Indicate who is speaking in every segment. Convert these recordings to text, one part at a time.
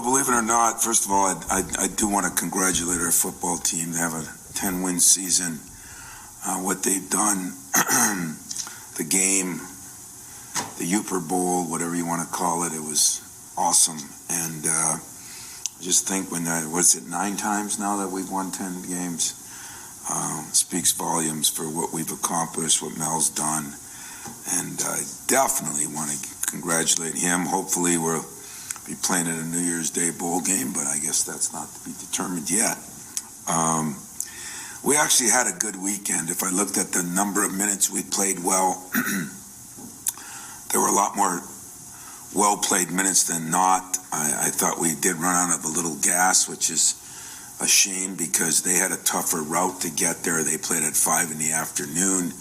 Speaker 1: Well, believe it or not, first of all, I do want to congratulate our football team. They have a 10-win season. What they've done, the game, the Uper Bowl, whatever you want to call it, it was awesome. And I just think when, was it 9 times now that we've won 10 games? Speaks volumes for what we've accomplished, what Mel's done. And I definitely want to congratulate him. Hopefully we'll be playing in a New Year's Day bowl game, but I guess that's not to be determined yet. We actually had a good weekend. If I looked at the number of minutes we played well, there were a lot more well-played minutes than not. I thought we did run out of a little gas, which is a shame because they had a tougher route to get there. They played at 5 in the afternoon.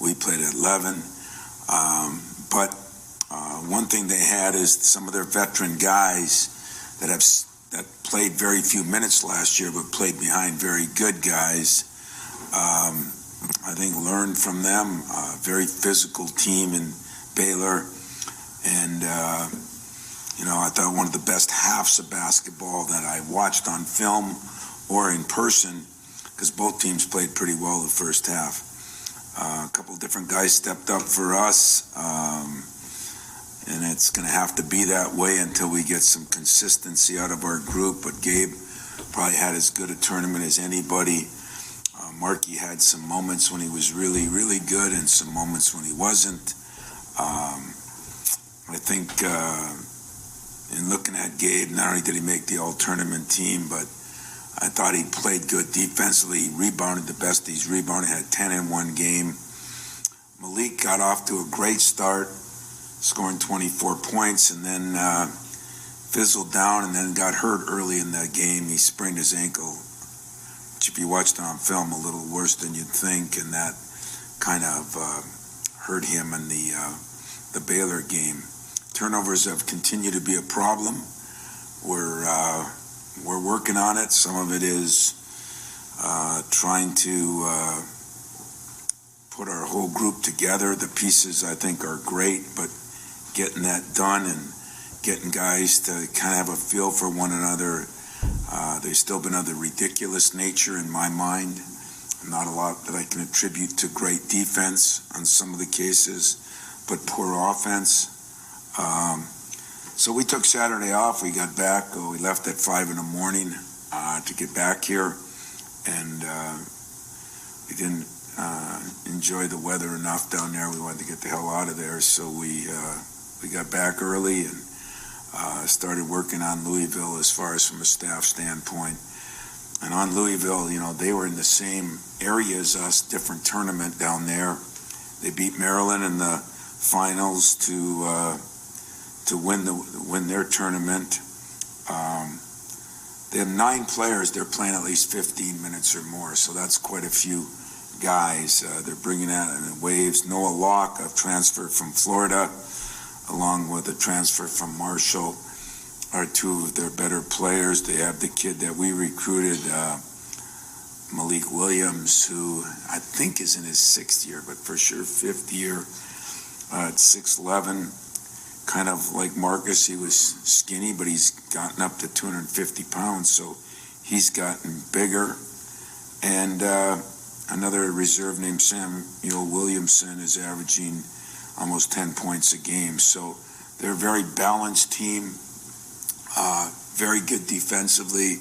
Speaker 1: We played at 11. But one thing they had is some of their veteran guys that played very few minutes last year but played behind very good guys. I think learned from them. Very physical team in Baylor. And, I thought one of the best halves of basketball that I watched on film or in person, because both teams played pretty well the first half. A couple of different guys stepped up for us, and it's going to have to be that way until we get some consistency out of our group. But Gabe probably had as good a tournament as anybody. Markey had some moments when he was really, really good and some moments when he wasn't. I think in looking at Gabe, not only did he make the all-tournament team, but I thought he played good defensively. He rebounded the best he's rebounded, had 10 in one game. Malik got off to a great start, scoring 24 points, and then fizzled down and then got hurt early in that game. He sprained his ankle, which if you watched it on film, a little worse than you'd think, and that kind of hurt him in the Baylor game. Turnovers have continued to be a problem. We're working on it. Some of it is trying to put our whole group together. The pieces, I think, are great, but getting that done and getting guys to kind of have a feel for one another. There's still been of the ridiculous nature in my mind. Not a lot that I can attribute to great defense on some of the cases, but poor offense. So we took Saturday off. We got back. We left at 5 in the morning to get back here, and we didn't enjoy the weather enough down there. We wanted to get the hell out of there, so we got back early and started working on Louisville as far as from a staff standpoint. And on Louisville, they were in the same area as us, different tournament down there. They beat Maryland in the finals to win their tournament. They have 9 players. They're playing at least 15 minutes or more, so that's quite a few guys. They're bringing out in waves. Noah Locke, a transfer from Florida, along with a transfer from Marshall, are 2 of their better players. They have the kid that we recruited, Malik Williams, who I think is in his 6th year, but for sure 5th year at 6'11". Kind of like Marcus, he was skinny, but he's gotten up to 250 pounds, so he's gotten bigger. And another reserve named Samuel Williamson is averaging almost 10 points a game. So they're a very balanced team, very good defensively,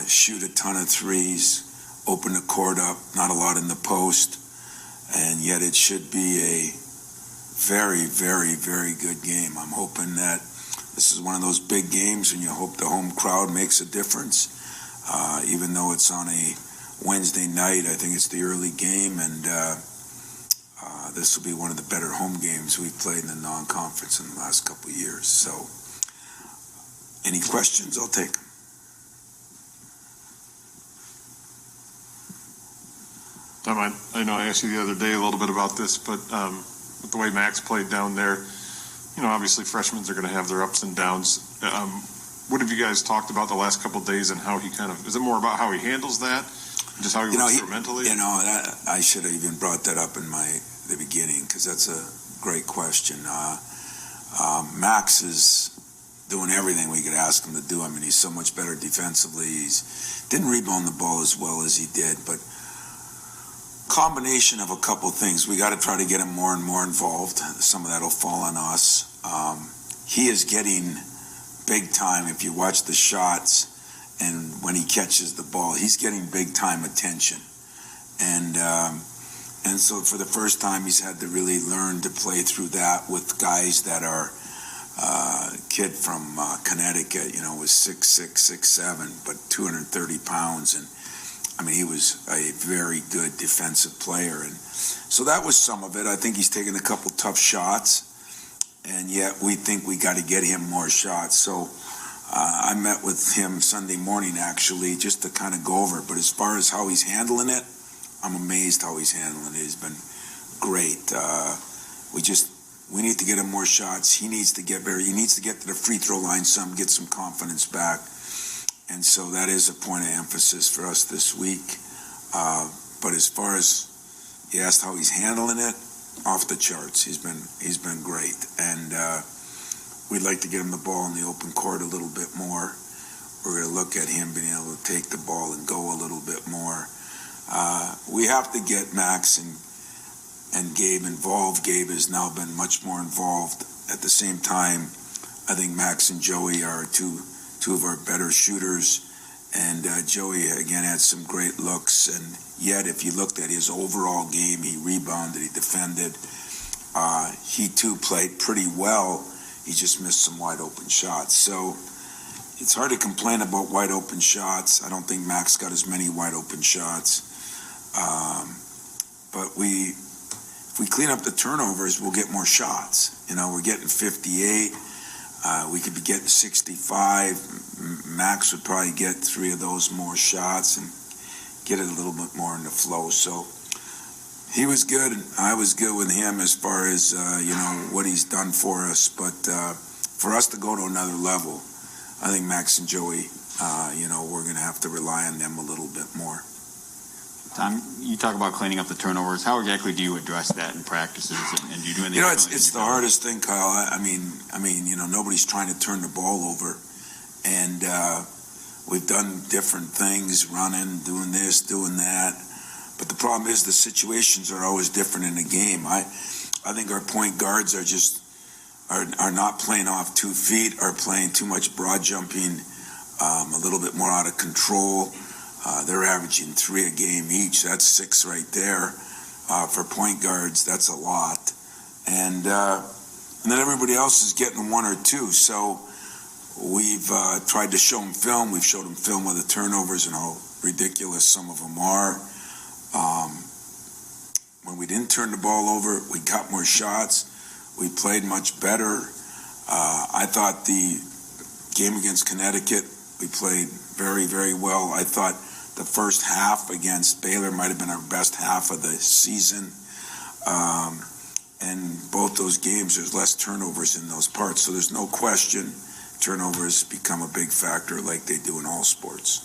Speaker 1: shoot a ton of threes, open the court up, not a lot in the post, and yet it should be a very, very, very good game. I'm hoping that this is one of those big games and you hope the home crowd makes a difference. Even though it's on a Wednesday night, I think it's the early game, and this will be one of the better home games we've played in the non-conference in the last couple of years. So, any questions? I'll take them.
Speaker 2: Tom, I know I asked you the other day a little bit about this, but with the way Max played down there, obviously freshmen are going to have their ups and downs. What have you guys talked about the last couple of days, and how he is it more about how he handles that, just how he works through mentally?
Speaker 1: I should have even brought that up in the beginning, because that's a great question. Max is doing everything we could ask him to do. I mean, he's so much better defensively. He's didn't rebound the ball as well as he did, but combination of a couple things. We got to try to get him more and more involved. Some of that will fall on us. He is getting big time. If you watch the shots and when he catches the ball, he's getting big time attention. And so for the first time, he's had to really learn to play through that with guys that are kid from Connecticut, was 6'6", 6'7", but 230 pounds. And I mean, he was a very good defensive player. And so that was some of it. I think he's taken a couple tough shots, and yet we think we got to get him more shots. So I met with him Sunday morning, actually, just to kind of go over it. But as far as how he's handling it, I'm amazed how he's handling it. He's been great. We need to get him more shots. He needs to get to the free throw line some, get some confidence back. And so that is a point of emphasis for us this week. But as far as you asked how he's handling it, off the charts. He's been great. And we'd like to get him the ball in the open court a little bit more. We're going to look at him being able to take the ball and go a little bit more. We have to get Max and Gabe involved. Gabe has now been much more involved. At the same time, I think Max and Joey are two of our better shooters. And Joey, again, had some great looks. And yet, if you looked at his overall game, he rebounded, he defended. He, too, played pretty well. He just missed some wide-open shots. So it's hard to complain about wide-open shots. I don't think Max got as many wide-open shots. But if we clean up the turnovers, we'll get more shots. We're getting 58. We could be getting 65. Max would probably get 3 of those more shots and get it a little bit more in the flow. So he was good, and I was good with him as far as, what he's done for us. But for us to go to another level, I think Max and Joey, we're going to have to rely on them a little bit more.
Speaker 3: Tom, you talk about cleaning up the turnovers. How exactly do you address that in practices? And do you do anything?
Speaker 1: It's the hardest thing, Kyle. I mean, nobody's trying to turn the ball over, and we've done different things, running, doing this, doing that. But the problem is the situations are always different in the game. I think our point guards are not playing off 2 feet, are playing too much broad jumping, a little bit more out of control. They're averaging 3 a game each. That's 6 right there. For point guards, that's a lot. And then everybody else is getting 1 or 2. So we've tried to show them film. We've showed them film of the turnovers and how ridiculous some of them are. When we didn't turn the ball over, we got more shots. We played much better. I thought the game against Connecticut, we played very, very well. I thought the first half against Baylor might have been our best half of the season. And both those games, there's less turnovers in those parts. So there's no question turnovers become a big factor like they do in all sports.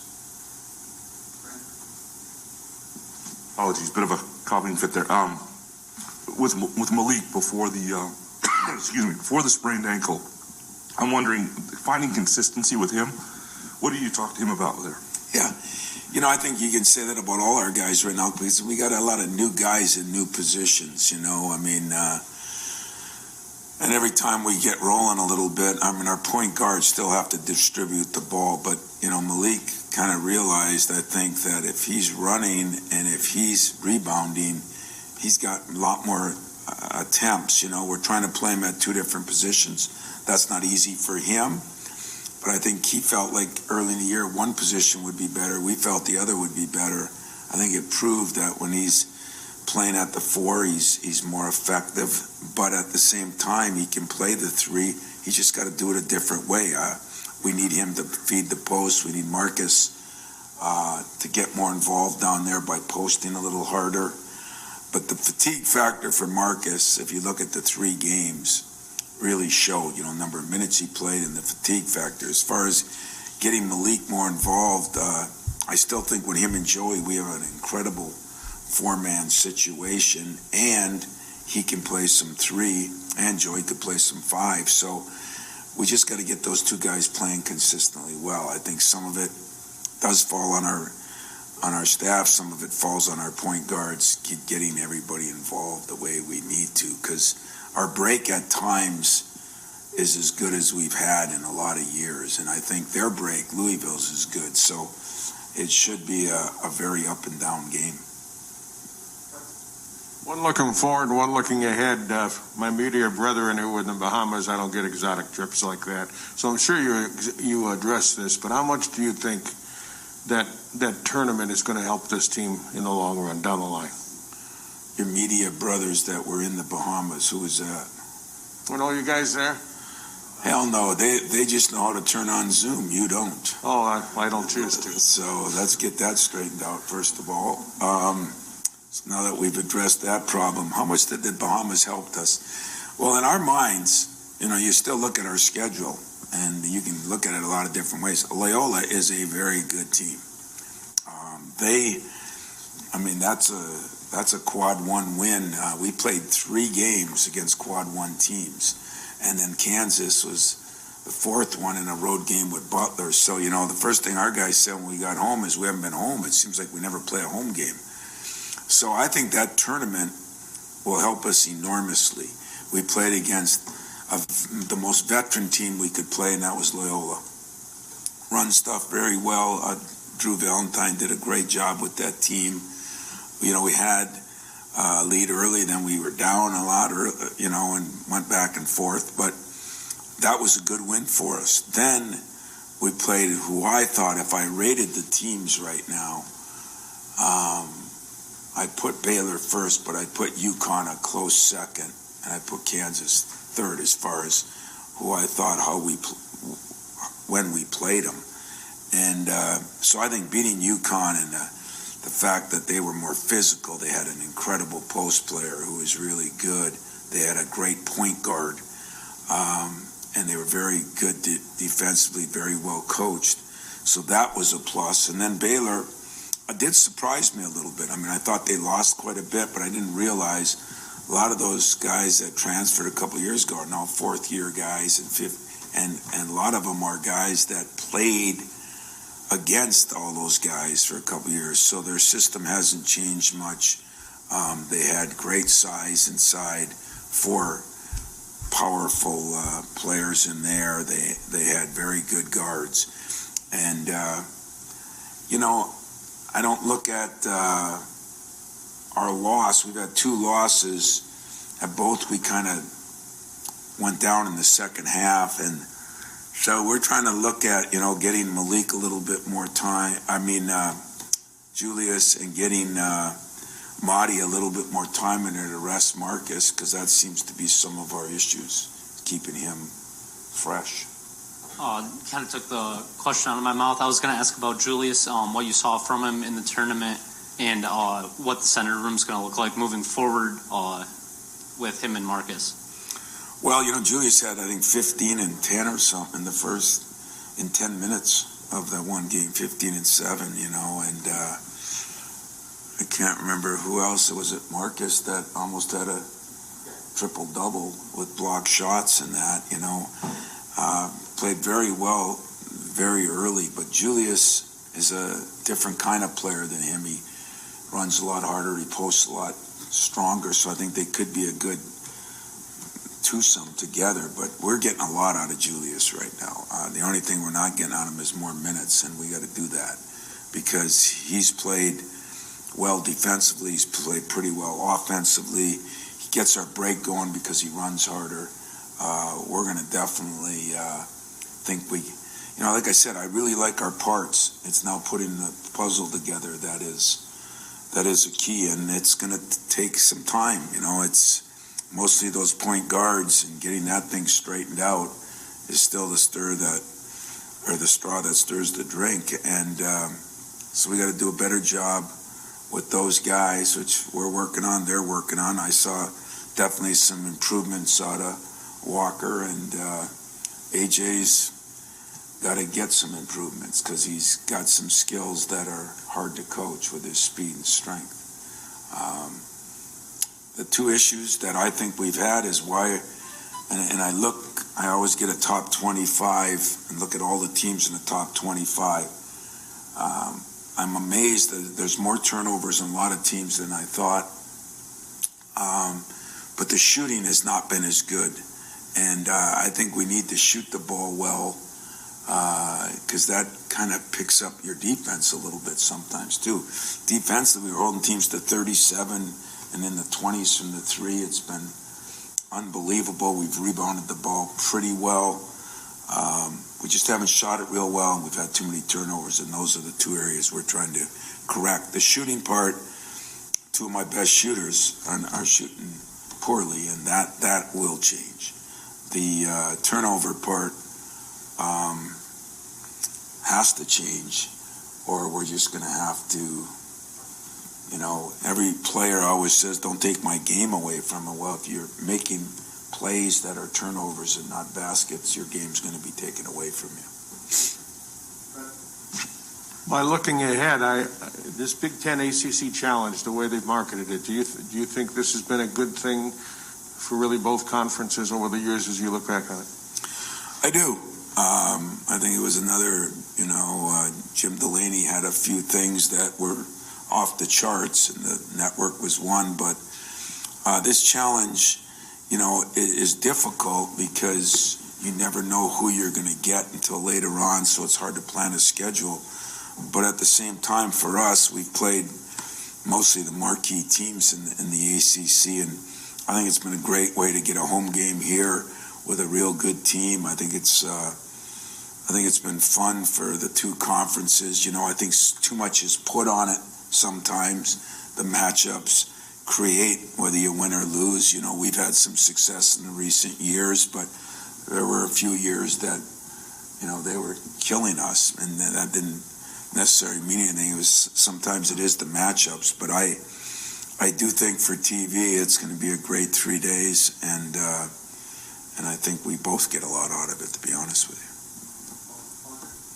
Speaker 4: Apologies, bit of a coughing fit there. With Malik before the before the sprained ankle, I'm wondering, finding consistency with him, what do you talk to him about there?
Speaker 1: Yeah, I think you can say that about all our guys right now because we got a lot of new guys in new positions. And every time we get rolling a little bit, our point guards still have to distribute the ball, but Malik kind of realized, I think, that if he's running and if he's rebounding, he's got a lot more attempts. We're trying to play him at 2 different positions. That's not easy for him. But I think he felt like early in the year, one position would be better. We felt the other would be better. I think it proved that when he's playing at the 4, he's more effective. But at the same time, he can play the 3. He's just got to do it a different way. We need him to feed the post. We need Marcus to get more involved down there by posting a little harder. But the fatigue factor for Marcus, if you look at the 3 games, really showed, number of minutes he played and the fatigue factor. As far as getting Malik more involved, I still think with him and Joey, we have an incredible 4-man situation, and he can play some 3, and Joey could play some 5. So we just got to get those two guys playing consistently well. I think some of it does fall on our staff. Some of it falls on our point guards, getting everybody involved the way we need to, because our break at times is as good as we've had in a lot of years, and I think their break, Louisville's, is good. So it should be a very up and down game.
Speaker 5: One looking forward, one looking ahead. My media brethren who were in the Bahamas, I don't get exotic trips like that. So I'm sure you address this, but how much do you think that tournament is going to help this team in the long run, down the line?
Speaker 1: Your media brothers that were in the Bahamas, who was that?
Speaker 5: Weren't all you guys there?
Speaker 1: Hell no, they just know how to turn on Zoom. You don't.
Speaker 5: Oh, I don't choose to.
Speaker 1: So let's get that straightened out, first of all. So now that we've addressed that problem, how much did the Bahamas help us? Well, in our minds, you still look at our schedule, and you can look at it a lot of different ways. Loyola is a very good team. That's a quad one win. We played 3 games against quad one teams, and then Kansas was the 4th one in a road game with Butler. So, the first thing our guys said when we got home is we haven't been home. It seems like we never play a home game. So I think that tournament will help us enormously. We played against the most veteran team we could play, and that was Loyola. Run stuff very well. Drew Valentine did a great job with that team. We had a lead early, then we were down a lot, and went back and forth. But that was a good win for us. Then we played who I thought, if I rated the teams right now, I put Baylor first, but I put UConn a close second, and I put Kansas third as far as who I thought when we played them. And so I think beating UConn and the fact that they were more physical, they had an incredible post player who was really good. They had a great point guard, and they were very good defensively, very well coached. So that was a plus. And then Baylor did surprise me a little bit. I thought they lost quite a bit, but I didn't realize a lot of those guys that transferred a couple of years ago are now 4th-year guys and 5th, and a lot of them are guys that played against all those guys for a couple of years. So their system hasn't changed much. They had great size inside, 4 powerful players in there. They had very good guards, and I don't look at our loss. We've had 2 losses. At both, we kind of went down in the second half. And so we're trying to look at, getting Malik a little bit more time. Julius, and getting Mahdi a little bit more time in there to rest Marcus, because that seems to be some of our issues, keeping him fresh.
Speaker 6: Kind of took the question out of my mouth. I was going to ask about Julius, what you saw from him in the tournament, and what the center room is going to look like moving forward with him and Marcus.
Speaker 1: Well, Julius had, I think, 15 and 10 or something in 10 minutes of that one game, 15 and 7, and I can't remember who else. Was it Marcus that almost had a triple-double with blocked shots and that, played very well very early, but Julius is a different kind of player than him. He runs a lot harder, he posts a lot stronger, so I think they could be a good twosome together, but we're getting a lot out of Julius right now. The only thing we're not getting out of him is more minutes, and we got to do that because he's played well defensively, he's played pretty well offensively. He gets our break going because he runs harder. We're going to definitely think we, like I said, I really like our parts. It's now putting the puzzle together that is a key, and it's going to take some time. It's mostly those point guards, and getting that thing straightened out is still the straw that stirs the drink. And so we got to do a better job with those guys, which we're working on, they're working on. I saw definitely some improvements out of Walker, and AJ's got to get some improvements because he's got some skills that are hard to coach with his speed and strength. The 2 issues that I think we've had is why, and I I always get a top 25 and look at all the teams in the top 25. I'm amazed that there's more turnovers in a lot of teams than I thought. But the shooting has not been as good. And I think we need to shoot the ball well, because that kind of picks up your defense a little bit sometimes too. Defensively, we're holding teams to 37 and in the 20s from the three. It's been unbelievable. We've rebounded the ball pretty well. We just haven't shot it real well, and we've had too many turnovers, and those are the two areas we're trying to correct. The shooting part, two of my best shooters are shooting poorly, and that will change. The turnover part has to change, or we're just going to have to, every player always says, don't take my game away from it. Well, if you're making plays that are turnovers and not baskets, your game's going to be taken away from you.
Speaker 5: By looking ahead, this Big Ten ACC challenge, the way they've marketed it, do you think this has been a good thing for really both conferences over the years as you look back on it?
Speaker 1: I do. I think it was another, Jim Delaney had a few things that were off the charts, and the network was one, but this challenge, is difficult because you never know who you're going to get until later on, so it's hard to plan a schedule. But at the same time, for us, we've played mostly the marquee teams in the ACC, and I think it's been a great way to get a home game here with a real good team. I think it's been fun for the two conferences. I think too much is put on it sometimes. The matchups create whether you win or lose. We've had some success in the recent years, but there were a few years that, they were killing us, and that didn't necessarily mean anything. Sometimes it is the matchups, but I do think for TV it's going to be a great 3 days, and I think we both get a lot out of it, to be honest with you.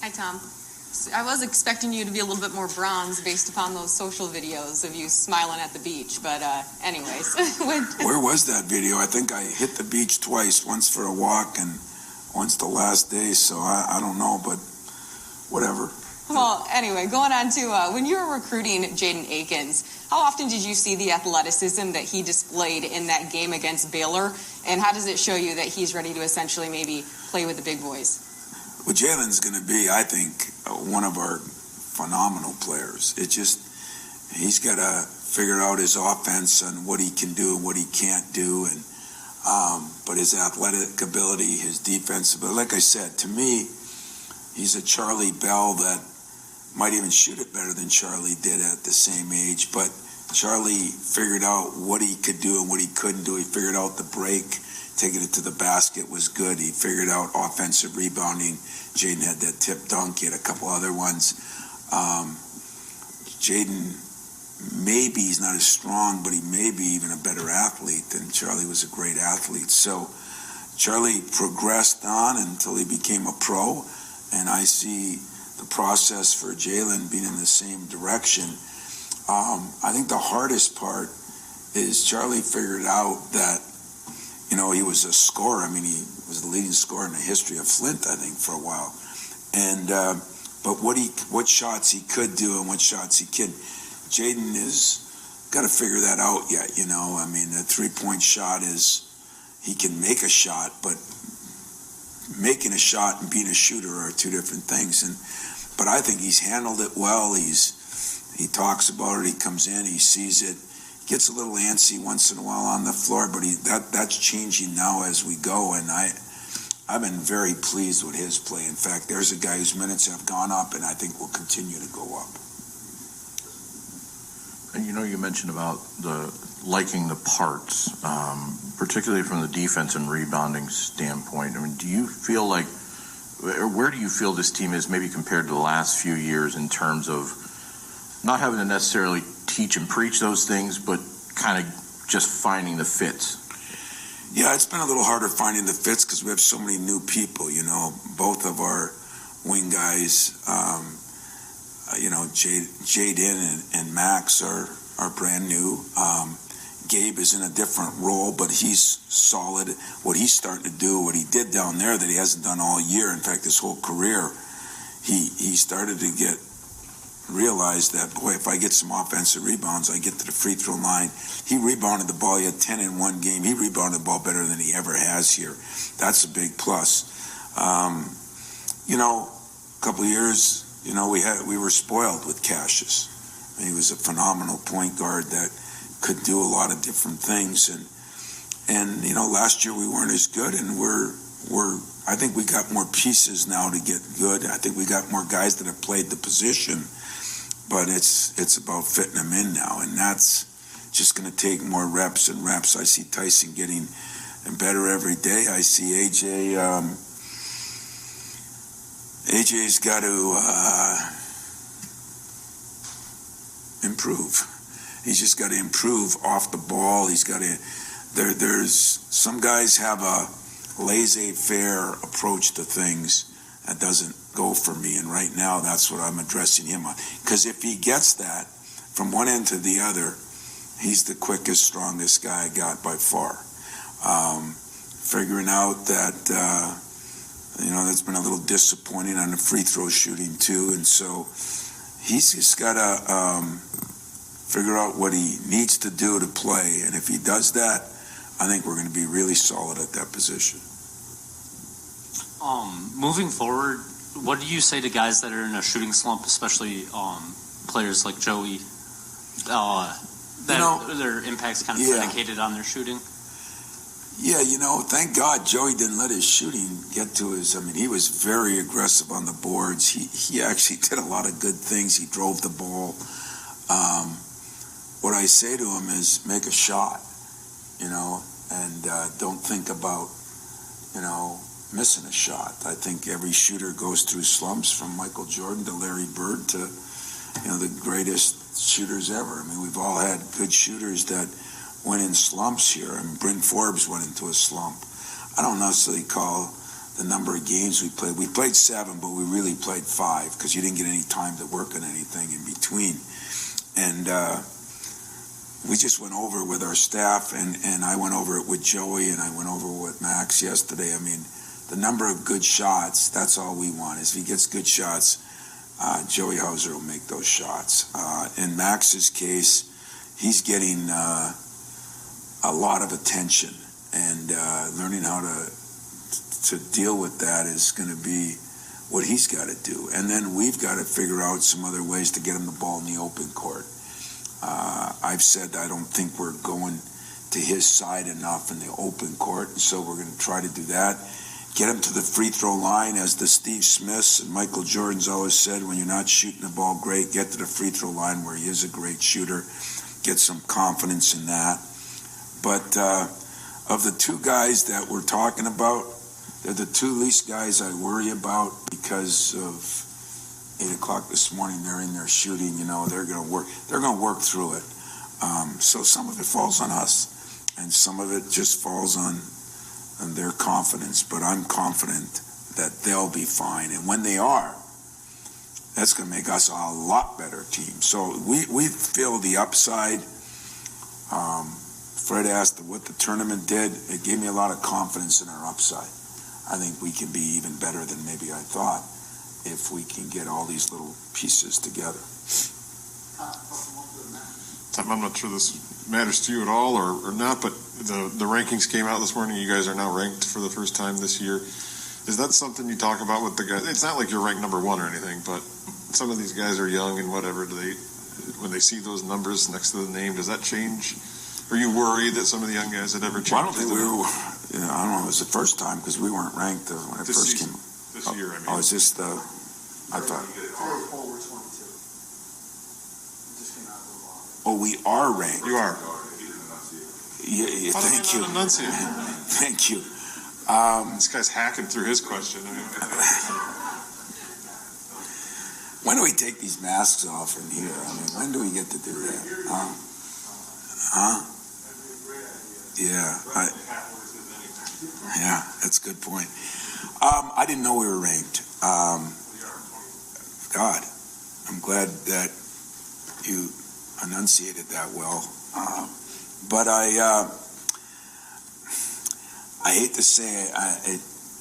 Speaker 7: Hi, Tom. I was expecting you to be a little bit more bronze based upon those social videos of you smiling at the beach, but anyways.
Speaker 1: Where was that video? I think I hit the beach twice, once for a walk and once the last day, so I don't know, but whatever.
Speaker 7: Well, anyway, going on to when you were recruiting Jaden Akins, how often did you see the athleticism that he displayed in that game against Baylor, and how does it show you that he's ready to essentially maybe play with the big boys?
Speaker 1: Well, Jalen's going to be, I think, one of our phenomenal players. He's got to figure out his offense and what he can do and what he can't do, and but his athletic ability, his defensive ability. Like I said, to me, he's a Charlie Bell that might even shoot it better than Charlie did at the same age, but Charlie figured out what he could do and what he couldn't do. He figured out the break, taking it to the basket was good. He figured out offensive rebounding. Jaden had that tip dunk. He had a couple other ones. Jaden, maybe he's not as strong, but he may be even a better athlete than Charlie was a great athlete. So Charlie progressed on until he became a pro, and I see the process for Jalen being in the same direction. I think the hardest part is Charlie figured out that, he was a scorer. I mean, he was the leading scorer in the history of Flint, I think, for a while. And but what shots he could do and what shots he can. Jaden has got to figure that out yet. I mean, the 3-point shot is he can make a shot, but making a shot and being a shooter are two different things. But I think he's handled it well. He talks about it. He comes in. He sees it. Gets a little antsy once in a while on the floor, but that's changing now as we go, and I've been very pleased with his play. In fact, there's a guy whose minutes have gone up, and I think will continue to go up.
Speaker 8: And you mentioned about liking the parts, particularly from the defense and rebounding standpoint. I mean, do you feel like, or where do you feel this team is maybe compared to the last few years in terms of not having to necessarily teach and preach those things, but kind of just finding the fits?
Speaker 1: Yeah, it's been a little harder finding the fits because we have so many new people. Both of our wing guys, Jaden and Max are brand new. Gabe is in a different role, but he's solid. What he's starting to do, what he did down there that he hasn't done all year, in fact, his whole career, he started to realize that, boy, if I get some offensive rebounds, I get to the free throw line. He rebounded the ball. He had 10 in one game. He rebounded the ball better than he ever has here. That's a big plus. A couple of years, we were spoiled with Cassius. I mean, he was a phenomenal point guard that could do a lot of different things. And last year we weren't as good, and I think we got more pieces now to get good. I think we got more guys that have played the position, but it's about fitting them in now, and that's just going to take more reps and reps. I see Tyson getting better every day. I see AJ's got to improve. He's just got to improve off the ball. He's got to. There's some guys have a laissez-faire approach to things that doesn't go for me, and right now that's what I'm addressing him on. Because if he gets that from one end to the other, he's the quickest, strongest guy I got by far. Figuring out that that's been a little disappointing on the free throw shooting too, and so he's just got to figure out what he needs to do to play, and if he does that, I think we're going to be really solid at that position.
Speaker 6: Moving forward, what do you say to guys that are in a shooting slump, especially players like Joey, their impact's kind of predicated on their shooting?
Speaker 1: Yeah, thank God Joey didn't let his shooting get to his. I mean, he was very aggressive on the boards. He actually did a lot of good things. He drove the ball. What I say to him is make a shot, and don't think about, missing a shot. I think every shooter goes through slumps, from Michael Jordan to Larry Bird to, the greatest shooters ever. I mean, we've all had good shooters that went in slumps here. I mean, Bryn Forbes went into a slump. I don't necessarily call the number of games we played. We played 7, but we really played 5 because you didn't get any time to work on anything in between. And we just went over with our staff, and I went over it with Joey, and I went over it with Max yesterday. I mean, the number of good shots, that's all we want. Is if he gets good shots, Joey Hauser will make those shots. In Max's case, he's getting a lot of attention, and learning how to deal with that is going to be what he's got to do. And then we've got to figure out some other ways to get him the ball in the open court. I've said I don't think we're going to his side enough in the open court, and so we're going to try to do that. Get him to the free throw line, as the Steve Smiths and Michael Jordan's always said, when you're not shooting the ball great, get to the free throw line where he is a great shooter. Get some confidence in that. But of the 2 guys that we're talking about, they're the 2 least guys I worry about because of 8 o'clock this morning. They're in there shooting. They're going to work. They're going to work through it. So some of it falls on us, and some of it just falls on their confidence. But I'm confident that they'll be fine, and when they are, that's going to make us a lot better team. So we feel the upside. Fred asked what the tournament did. It gave me a lot of confidence in our upside. I think we can be even better than maybe I thought if we can get all these little pieces together.
Speaker 2: Tom, I'm not sure this matters to you at all or not, but the rankings came out this morning. You guys are now ranked for the first time this year. Is that something you talk about with the guys? It's not like you're ranked number 1 or anything, but some of these guys are young and whatever. When they see those numbers next to the name, does that change? Are you worried that some of the young guys had ever changed?
Speaker 1: Well, I don't think we were. I don't know. It was the first time because we weren't ranked when it first came.
Speaker 2: This year, I mean.
Speaker 1: Oh, is this the? I thought. Oh, we are ranked.
Speaker 2: You are.
Speaker 1: Yeah, thank you. Thank you.
Speaker 2: This guy's hacking through his question.
Speaker 1: When do we take these masks off in here? I mean, when do we get to do that? Yeah. Yeah, that's a good point. I didn't know we were ranked. God, I'm glad that you enunciated that well. But I hate to say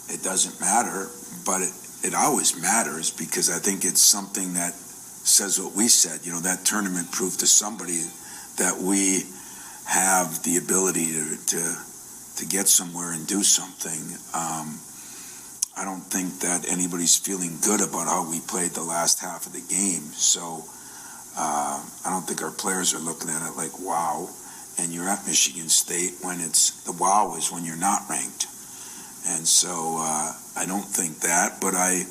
Speaker 1: it doesn't matter, but it always matters because I think it's something that says what we said. That tournament proved to somebody that we have the ability to get somewhere and do something. I don't think that anybody's feeling good about how we played the last half of the game. So I don't think our players are looking at it like, wow. And you're at Michigan State when the wow is when you're not ranked. And so I don't think that, but I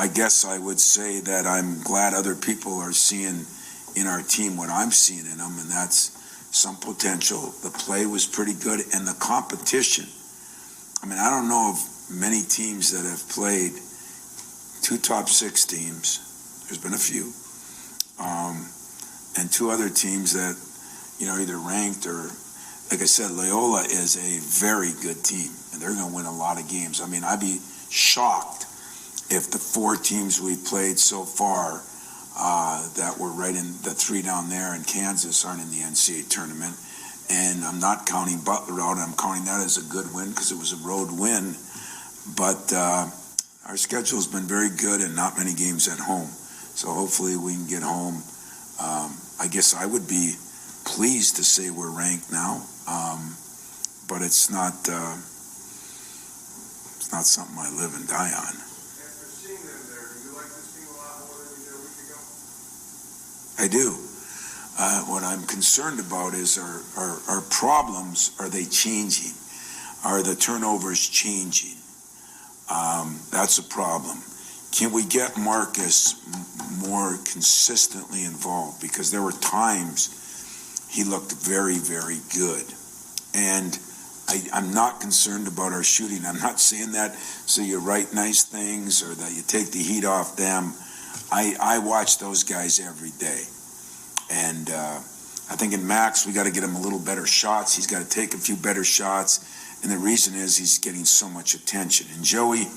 Speaker 1: guess I would say that I'm glad other people are seeing in our team what I'm seeing in them, and that's some potential. The play was pretty good, and the competition. I mean, I don't know of many teams that have played 2 top 6 teams. There's been a few. And 2 other teams that, either ranked or, like I said, Loyola is a very good team, and they're going to win a lot of games. I mean, I'd be shocked if the 4 teams we played so far that were right in the 3 down there in Kansas aren't in the NCAA tournament. And I'm not counting Butler out. I'm counting that as a good win because it was a road win. But our schedule has been very good and not many games at home. So hopefully we can get home. I guess I would be pleased to say we're ranked now, but it's not something I live and die on.
Speaker 5: After seeing them there, do you like this team a lot more than you did a week ago?
Speaker 1: I do. What I'm concerned about is our problems, are they changing? Are the turnovers changing? That's a problem. Can we get Marcus more consistently involved? Because there were times he looked very, very good. And I'm not concerned about our shooting. I'm not saying that so you write nice things or that you take the heat off them. I watch those guys every day. And I think in Max, we got to get him a little better shots. He's got to take a few better shots. And the reason is he's getting so much attention. And Joey,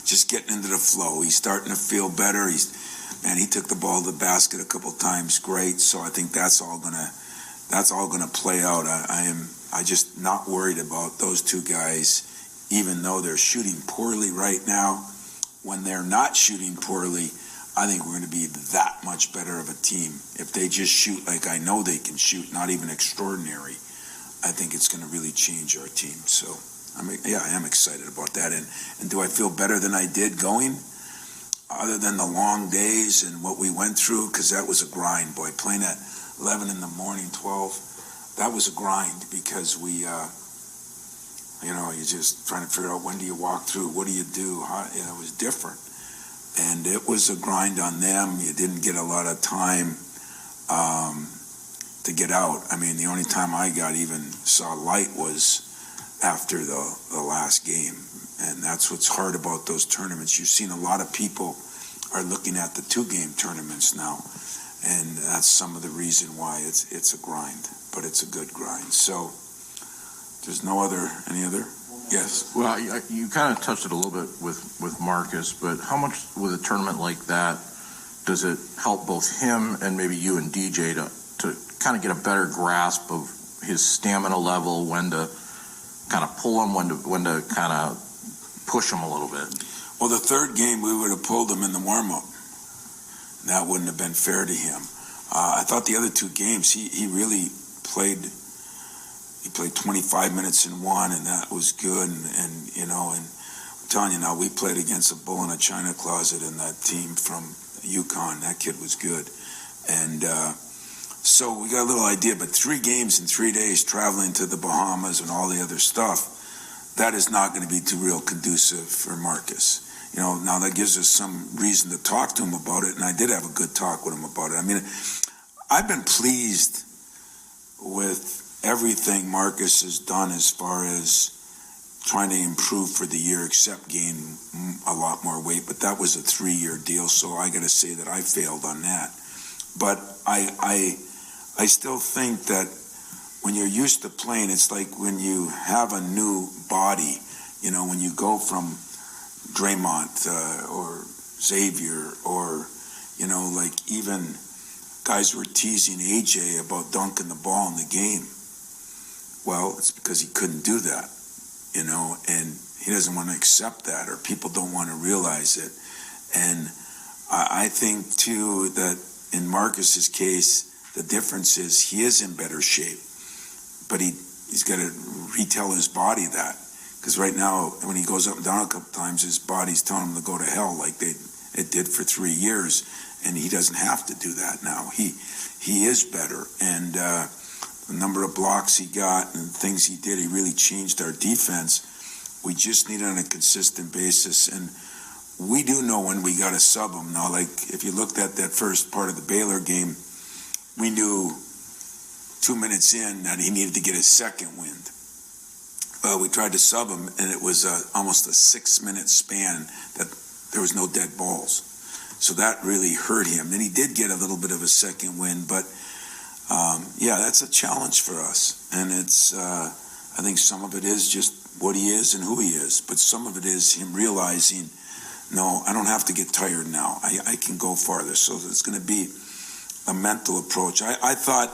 Speaker 1: just getting into the flow. He's starting to feel better. He took the ball to the basket a couple times. Great. So I think that's all gonna play out. I just not worried about those 2 guys, even though they're shooting poorly right now. When they're not shooting poorly, I think we're going to be that much better of a team. If they just shoot like I know they can shoot, not even extraordinary, I think it's going to really change our team. So, I am excited about that. And do I feel better than I did going? Other than the long days and what we went through, because that was a grind, boy. Playing at 11 in the morning, 12, that was a grind because we, you're just trying to figure out when do you walk through, what do you do? It was different. And it was a grind on them. You didn't get a lot of time to get out. I mean, the only time I saw light was after the last game. And that's what's hard about those tournaments. You've seen a lot of people are looking at the 2-game tournaments now. And that's some of the reason why it's a grind. But it's a good grind. So there's any other? Yes.
Speaker 8: Well, you kind of touched it a little bit with Marcus, but how much with a tournament like that does it help both him and maybe you and DJ to kind of get a better grasp of his stamina level, when to kind of pull him, when to kind of push him a little bit?
Speaker 1: Well, the 3rd game, we would have pulled him in the warm-up. That wouldn't have been fair to him. I thought the other 2 games, he really played. He played 25 minutes in one, and that was good. And I'm telling you now, we played against a bull in a china closet in that team from UConn. That kid was good. And so we got a little idea, but 3 games in 3 days, traveling to the Bahamas and all the other stuff, that is not going to be too real conducive for Marcus. Now that gives us some reason to talk to him about it, and I did have a good talk with him about it. I mean, I've been pleased with everything Marcus has done as far as trying to improve for the year, except gain a lot more weight. But that was a 3-year deal, so I got to say that I failed on that. But I still think that when you're used to playing, it's like when you have a new body. When you go from Draymond or Xavier or like even guys were teasing AJ about dunking the ball in the game. Well, it's because he couldn't do that, and he doesn't want to accept that, or people don't want to realize it. And I think, too, that in Marcus's case, the difference is he is in better shape, but he's got to retell his body that. Because right now, when he goes up and down a couple times, his body's telling him to go to hell like it did for 3 years, and he doesn't have to do that now. He is better, and the number of blocks he got and things he did, he really changed our defense. We just need it on a consistent basis, and we do know when we got to sub him now. Like, if you looked at that first part of the Baylor game, we knew 2 minutes in that he needed to get his second wind. We tried to sub him, and it was almost a 6-minute span that there was no dead balls. So that really hurt him. Then he did get a little bit of a second wind, but that's a challenge for us. And it's, I think some of it is just what he is and who he is, but some of it is him realizing, no, I don't have to get tired now. I can go farther. So it's going to be a mental approach. I thought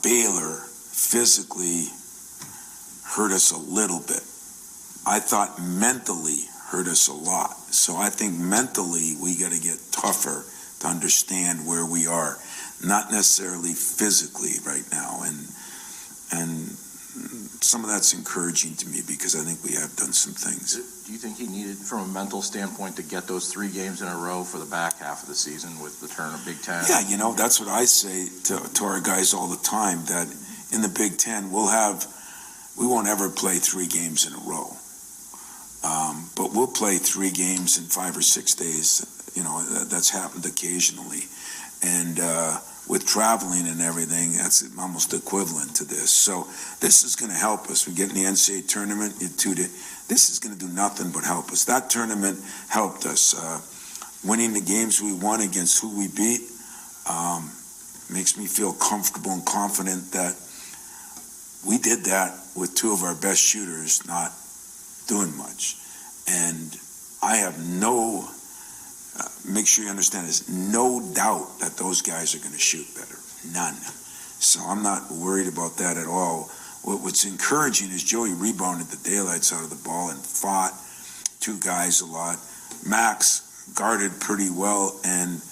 Speaker 1: Baylor physically hurt us a little bit. I thought mentally hurt us a lot. So I think mentally we got to get tougher to understand where we are, not necessarily physically right now. And some of that's encouraging to me because I think we have done some things.
Speaker 8: Do you think he needed, from a mental standpoint, to get those 3 games in a row for the back half of the season with the turn of Big Ten?
Speaker 1: Yeah, that's what I say to our guys all the time, that in the Big Ten we won't ever play 3 games in a row. But we'll play 3 games in 5 or 6 days. That's happened occasionally. And with traveling and everything, that's almost equivalent to this. So this is going to help us. We get in the NCAA tournament in 2 days. This is going to do nothing but help us. That tournament helped us. Winning the games we won against who we beat makes me feel comfortable and confident that we did that with 2 of our best shooters not doing much. And I have make sure you understand this, no doubt that those guys are going to shoot better. None. So I'm not worried about that at all. What's encouraging is Joey rebounded the daylights out of the ball and fought 2 guys a lot. Max guarded pretty well and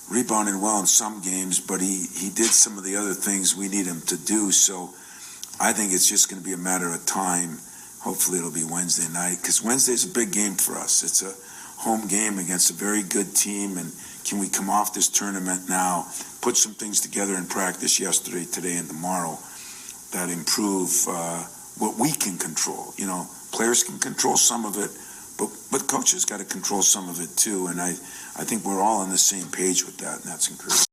Speaker 1: rebounded well in some games, but he did some of the other things we need him to do. So I think it's just going to be a matter of time. Hopefully it'll be Wednesday night, because Wednesday's a big game for us. It's a home game against a very good team, and can we come off this tournament now, put some things together in practice yesterday, today, and tomorrow that improve what we can control. Players can control some of it, but coaches got to control some of it too, and I think we're all on the same page with that, and that's encouraging.